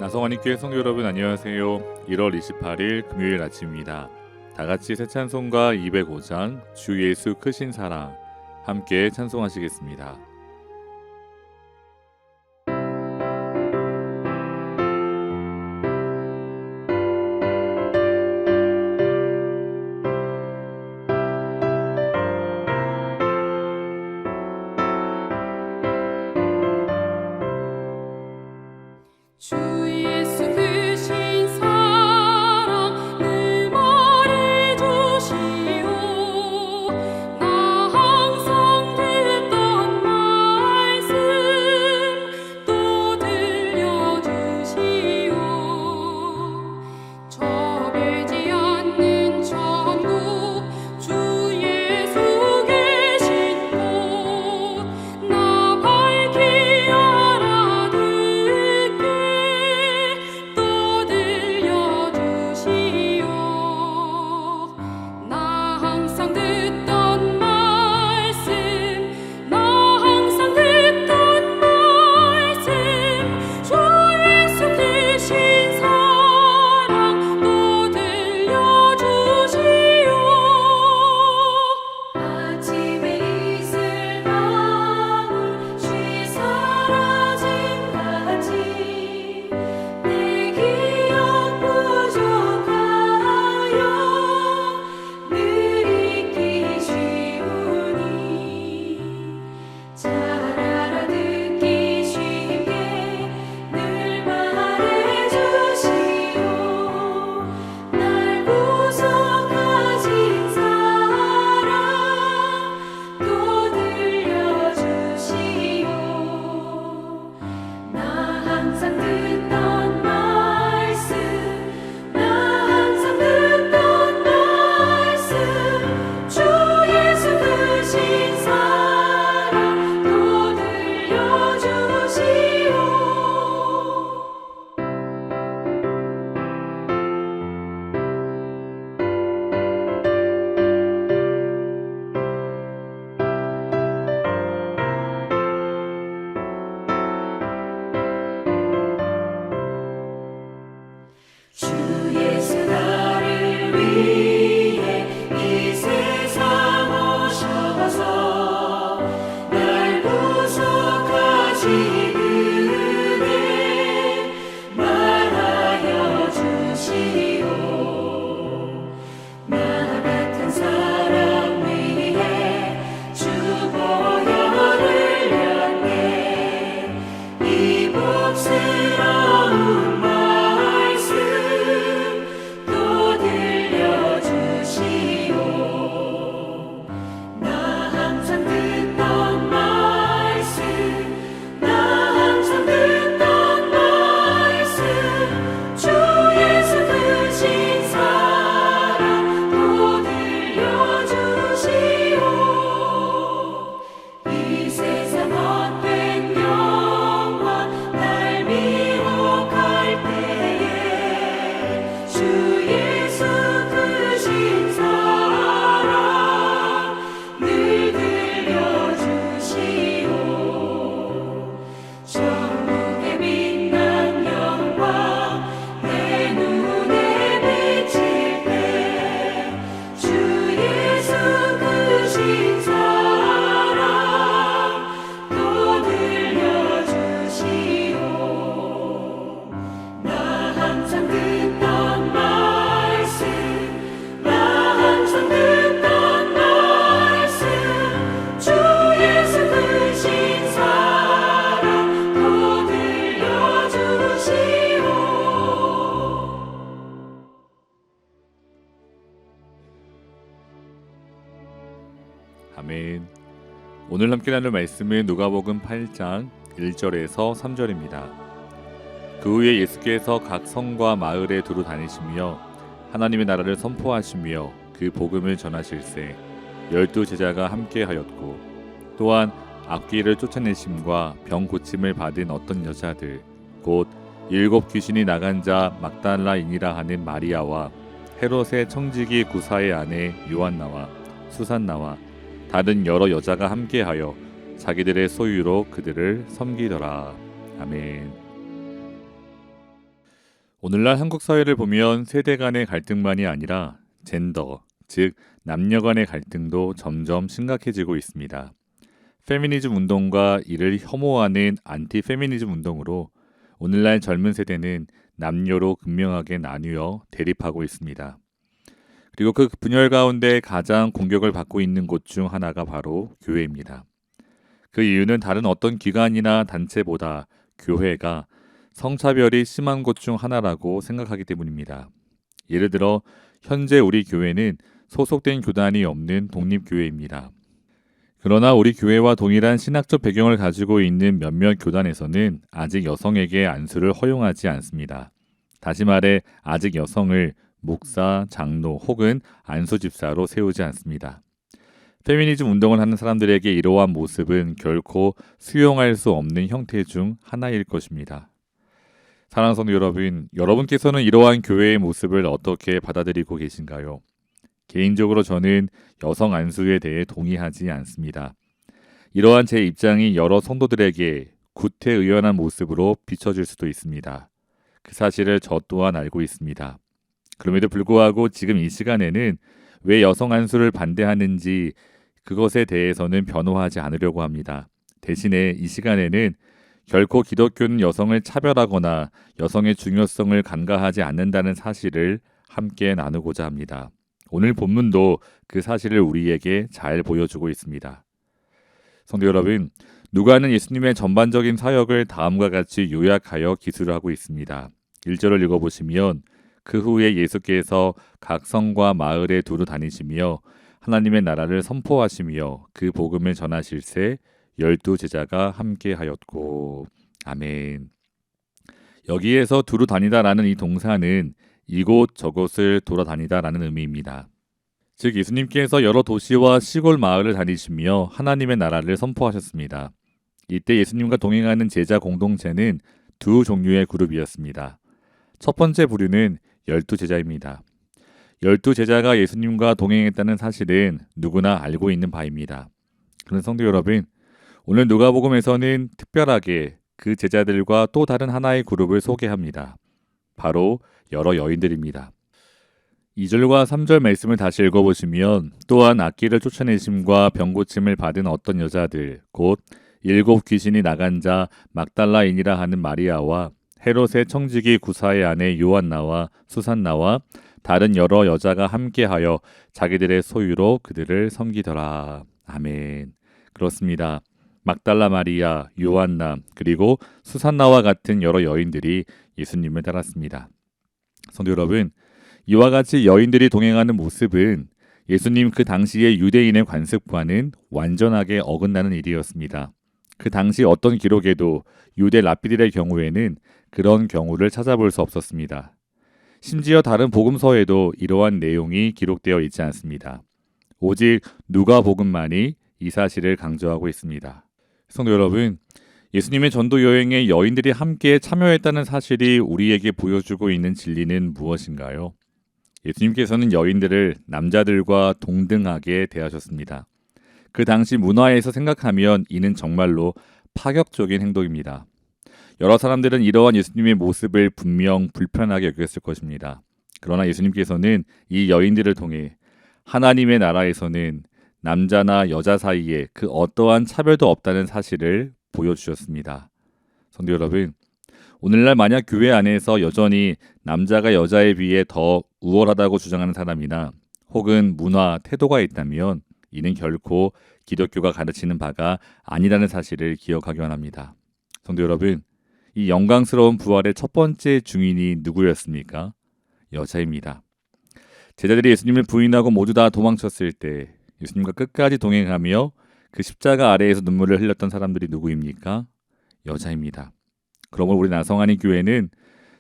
나성환님께 성도 여러분 안녕하세요. 1월 28일 금요일 아침입니다. 다같이 새 찬송가 205장 주 예수 크신 사랑 함께 찬송하시겠습니다. 아멘. 오늘 함께 나눌 말씀은 누가복음 8장 1절에서 3절입니다. 그 후에 예수께서 각 성과 마을에 두루 다니시며 하나님의 나라를 선포하시며 그 복음을 전하실세 12 제자가 함께하였고 또한 악귀를 쫓아내심과 병 고침을 받은 어떤 여자들 곧 7 귀신이 나간 자 막달라인이라 하는 마리아와 헤롯의 청지기 구사의 아내 요한나와 수산나와 다른 여러 여자가 함께하여 자기들의 소유로 그들을 섬기더라. 아멘. 오늘날 한국 사회를 보면 세대 간의 갈등만이 아니라 젠더, 즉 남녀 간의 갈등도 점점 심각해지고 있습니다. 페미니즘 운동과 이를 혐오하는 안티 페미니즘 운동으로 오늘날 젊은 세대는 남녀로 극명하게 나뉘어 대립하고 있습니다. 그리고 그 분열 가운데 가장 공격을 받고 있는 곳 중 하나가 바로 교회입니다. 그 이유는 다른 어떤 기관이나 단체보다 교회가 성차별이 심한 곳 중 하나라고 생각하기 때문입니다. 예를 들어 현재 우리 교회는 소속된 교단이 없는 독립교회입니다. 그러나 우리 교회와 동일한 신학적 배경을 가지고 있는 몇몇 교단에서는 아직 여성에게 안수를 허용하지 않습니다. 다시 말해 아직 여성을 목사, 장로 혹은 안수 집사로 세우지 않습니다. 페미니즘 운동을 하는 사람들에게 이러한 모습은 결코 수용할 수 없는 형태 중 하나일 것입니다. 사랑하는 성도 여러분, 여러분께서는 이러한 교회의 모습을 어떻게 받아들이고 계신가요? 개인적으로 저는 여성 안수에 대해 동의하지 않습니다. 이러한 제 입장이 여러 성도들에게 구태의연한 모습으로 비춰질 수도 있습니다. 그 사실을 저 또한 알고 있습니다. 그럼에도 불구하고 지금 이 시간에는 왜 여성 안수를 반대하는지 그것에 대해서는 변호하지 않으려고 합니다. 대신에 이 시간에는 결코 기독교는 여성을 차별하거나 여성의 중요성을 간과하지 않는다는 사실을 함께 나누고자 합니다. 오늘 본문도 그 사실을 우리에게 잘 보여주고 있습니다. 성도 여러분, 누가는 예수님의 전반적인 사역을 다음과 같이 요약하여 기술을 하고 있습니다. 1절을 읽어보시면 그 후에 예수께서 각 성과 마을에 두루 다니시며 하나님의 나라를 선포하시며 그 복음을 전하실새 12 제자가 함께하였고. 아멘. 여기에서 두루 다니다라는 이 동사는 이곳 저곳을 돌아다니다라는 의미입니다. 즉 예수님께서 여러 도시와 시골 마을을 다니시며 하나님의 나라를 선포하셨습니다. 이때 예수님과 동행하는 제자 공동체는 두 종류의 그룹이었습니다. 첫 번째 부류는 12 제자입니다. 12 제자가 예수님과 동행했다는 사실은 누구나 알고 있는 바입니다. 그런 성도 여러분, 오늘 누가복음에서는 특별하게 그 제자들과 또 다른 하나의 그룹을 소개합니다. 바로 여러 여인들입니다. 2절과 3절 말씀을 다시 읽어보시면 또한 악기를 쫓아내심과 병고침을 받은 어떤 여자들 곧 7 귀신이 나간 자 막달라인이라 하는 마리아와 헤롯의 청지기 구사의 아내 요한나와 수산나와 다른 여러 여자가 함께하여 자기들의 소유로 그들을 섬기더라. 아멘. 그렇습니다. 막달라 마리아, 요한나 그리고 수산나와 같은 여러 여인들이 예수님을 따랐습니다. 성도 여러분, 이와 같이 여인들이 동행하는 모습은 예수님 그 당시의 유대인의 관습과는 완전하게 어긋나는 일이었습니다. 그 당시 어떤 기록에도 유대 랍비들의 경우에는 그런 경우를 찾아볼 수 없었습니다. 심지어 다른 복음서에도 이러한 내용이 기록되어 있지 않습니다. 오직 누가복음만이 이 사실을 강조하고 있습니다. 성도 여러분, 예수님의 전도 여행에 여인들이 함께 참여했다는 사실이 우리에게 보여주고 있는 진리는 무엇인가요? 예수님께서는 여인들을 남자들과 동등하게 대하셨습니다. 그 당시 문화에서 생각하면 이는 정말로 파격적인 행동입니다. 여러 사람들은 이러한 예수님의 모습을 분명 불편하게 여겼을 것입니다. 그러나 예수님께서는 이 여인들을 통해 하나님의 나라에서는 남자나 여자 사이에 그 어떠한 차별도 없다는 사실을 보여주셨습니다. 성도 여러분, 오늘날 만약 교회 안에서 여전히 남자가 여자에 비해 더 우월하다고 주장하는 사람이나 혹은 문화, 태도가 있다면 이는 결코 기독교가 가르치는 바가 아니라는 사실을 기억하기 원합니다. 성도 여러분, 이 영광스러운 부활의 첫 번째 증인이 누구였습니까? 여자입니다. 제자들이 예수님을 부인하고 모두 다 도망쳤을 때 예수님과 끝까지 동행하며 그 십자가 아래에서 눈물을 흘렸던 사람들이 누구입니까? 여자입니다. 그러므로 우리 나성하니 교회는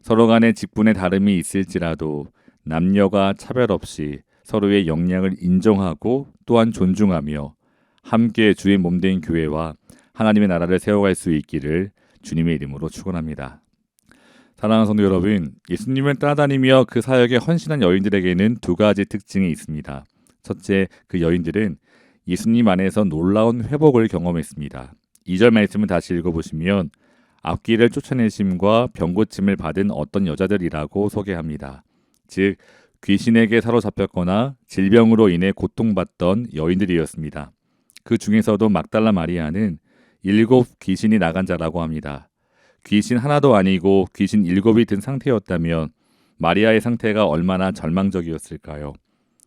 서로 간의 직분의 다름이 있을지라도 남녀가 차별 없이 서로의 역량을 인정하고 또한 존중하며 함께 주의 몸된 교회와 하나님의 나라를 세워갈 수 있기를 주님의 이름으로 축원합니다. 사랑하는 성도 여러분, 예수님을 따라다니며 그 사역에 헌신한 여인들에게는 두 가지 특징이 있습니다. 첫째, 그 여인들은 예수님 안에서 놀라운 회복을 경험했습니다. 2절 말씀을 다시 읽어보시면 앞길을 쫓아내심과 병고침을 받은 어떤 여자들이라고 소개합니다. 즉 귀신에게 사로잡혔거나 질병으로 인해 고통받던 여인들이었습니다. 그 중에서도 막달라 마리아는 7 귀신이 나간 자라고 합니다. 귀신 하나도 아니고 귀신 7이 든 상태였다면 마리아의 상태가 얼마나 절망적이었을까요?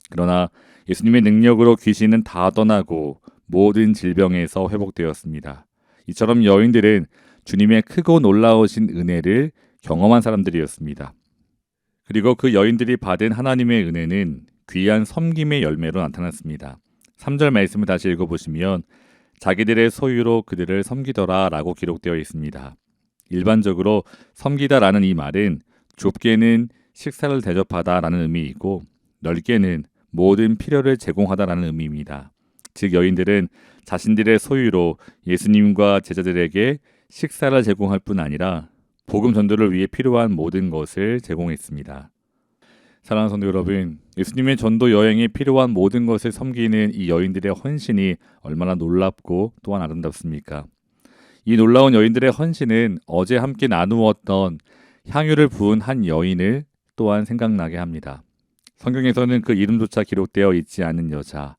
그러나 예수님의 능력으로 귀신은 다 떠나고 모든 질병에서 회복되었습니다. 이처럼 여인들은 주님의 크고 놀라우신 은혜를 경험한 사람들이었습니다. 그리고 그 여인들이 받은 하나님의 은혜는 귀한 섬김의 열매로 나타났습니다. 3절 말씀을 다시 읽어보시면 자기들의 소유로 그들을 섬기더라 라고 기록되어 있습니다. 일반적으로 섬기다라는 이 말은 좁게는 식사를 대접하다 라는 의미이고 넓게는 모든 필요를 제공하다라는 의미입니다. 즉 여인들은 자신들의 소유로 예수님과 제자들에게 식사를 제공할 뿐 아니라 복음 전도를 위해 필요한 모든 것을 제공했습니다. 사랑하는 성도 여러분, 예수님의 전도 여행에 필요한 모든 것을 섬기는 이 여인들의 헌신이 얼마나 놀랍고 또한 아름답습니까? 이 놀라운 여인들의 헌신은 어제 함께 나누었던 향유를 부은 한 여인을 또한 생각나게 합니다. 성경에서는 그 이름조차 기록되어 있지 않은 여자,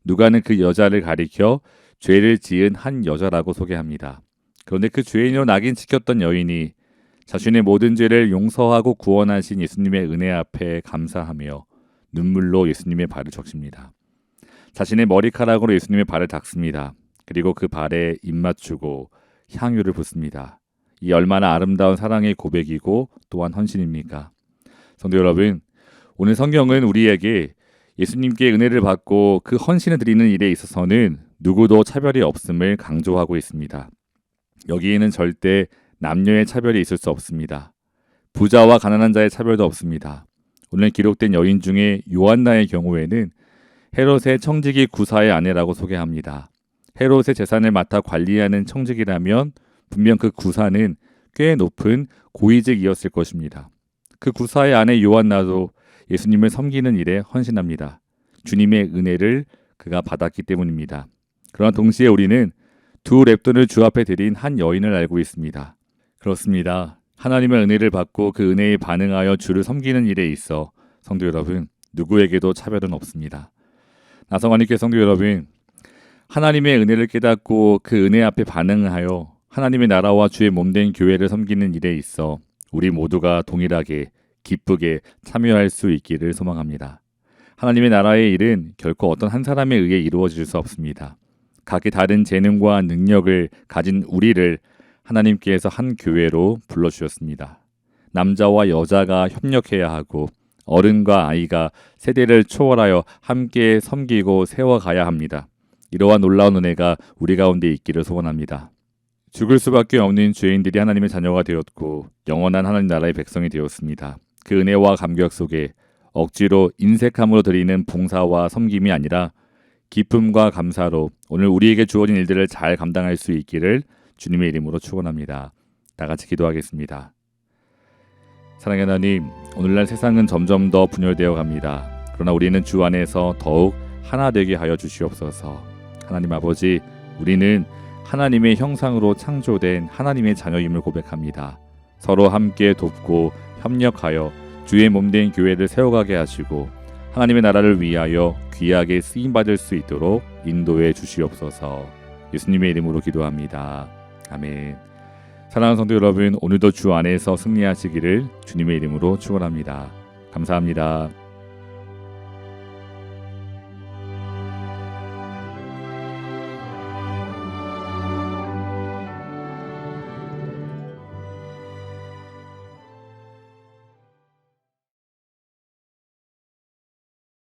누가는 그 여자를 가리켜 죄를 지은 한 여자라고 소개합니다. 그런데 그 죄인으로 낙인 찍혔던 여인이 자신의 모든 죄를 용서하고 구원하신 예수님의 은혜 앞에 감사하며 눈물로 예수님의 발을 적십니다. 자신의 머리카락으로 예수님의 발을 닦습니다. 그리고 그 발에 입 맞추고 향유를 붓습니다. 이 얼마나 아름다운 사랑의 고백이고 또한 헌신입니까? 성도 여러분, 오늘 성경은 우리에게 예수님께 은혜를 받고 그 헌신을 드리는 일에 있어서는 누구도 차별이 없음을 강조하고 있습니다. 여기에는 절대 남녀의 차별이 있을 수 없습니다. 부자와 가난한 자의 차별도 없습니다. 오늘 기록된 여인 중에 요한나의 경우에는 헤롯의 청지기 구사의 아내라고 소개합니다. 헤롯의 재산을 맡아 관리하는 청지기라면 분명 그 구사는 꽤 높은 고위직이었을 것입니다. 그 구사의 아내 요한나도 예수님을 섬기는 일에 헌신합니다. 주님의 은혜를 그가 받았기 때문입니다. 그러나 동시에 우리는 2 랩돈을 주 앞에 드린 한 여인을 알고 있습니다. 그렇습니다. 하나님의 은혜를 받고 그 은혜에 반응하여 주를 섬기는 일에 있어 성도 여러분, 누구에게도 차별은 없습니다. 나성환님께 성도 여러분, 하나님의 은혜를 깨닫고 그 은혜 앞에 반응하여 하나님의 나라와 주의 몸된 교회를 섬기는 일에 있어 우리 모두가 동일하게 기쁘게 참여할 수 있기를 소망합니다. 하나님의 나라의 일은 결코 어떤 한 사람에 의해 이루어질 수 없습니다. 각기 다른 재능과 능력을 가진 우리를 하나님께서 한 교회로 불러주셨습니다. 남자와 여자가 협력해야 하고 어른과 아이가 세대를 초월하여 함께 섬기고 세워가야 합니다. 이러한 놀라운 은혜가 우리 가운데 있기를 소원합니다. 죽을 수밖에 없는 죄인들이 하나님의 자녀가 되었고 영원한 하나님 나라의 백성이 되었습니다. 그 은혜와 감격 속에 억지로 인색함으로 드리는 봉사와 섬김이 아니라 기쁨과 감사로 오늘 우리에게 주어진 일들을 잘 감당할 수 있기를 주님의 이름으로 축원합니다. 다 같이 기도하겠습니다. 사랑의 하나님, 오늘날 세상은 점점 더 분열되어 갑니다. 그러나 우리는 주 안에서 더욱 하나 되게 하여 주시옵소서. 하나님 아버지, 우리는 하나님의 형상으로 창조된 하나님의 자녀임을 고백합니다. 서로 함께 돕고 협력하여 주의 몸된 교회를 세워가게 하시고 하나님의 나라를 위하여 귀하게 쓰임받을 수 있도록 인도해 주시옵소서. 예수님의 이름으로 기도합니다. 아멘. 사랑하는 성도 여러분, 오늘도 주 안에서 승리하시기를 주님의 이름으로 축원합니다. 감사합니다.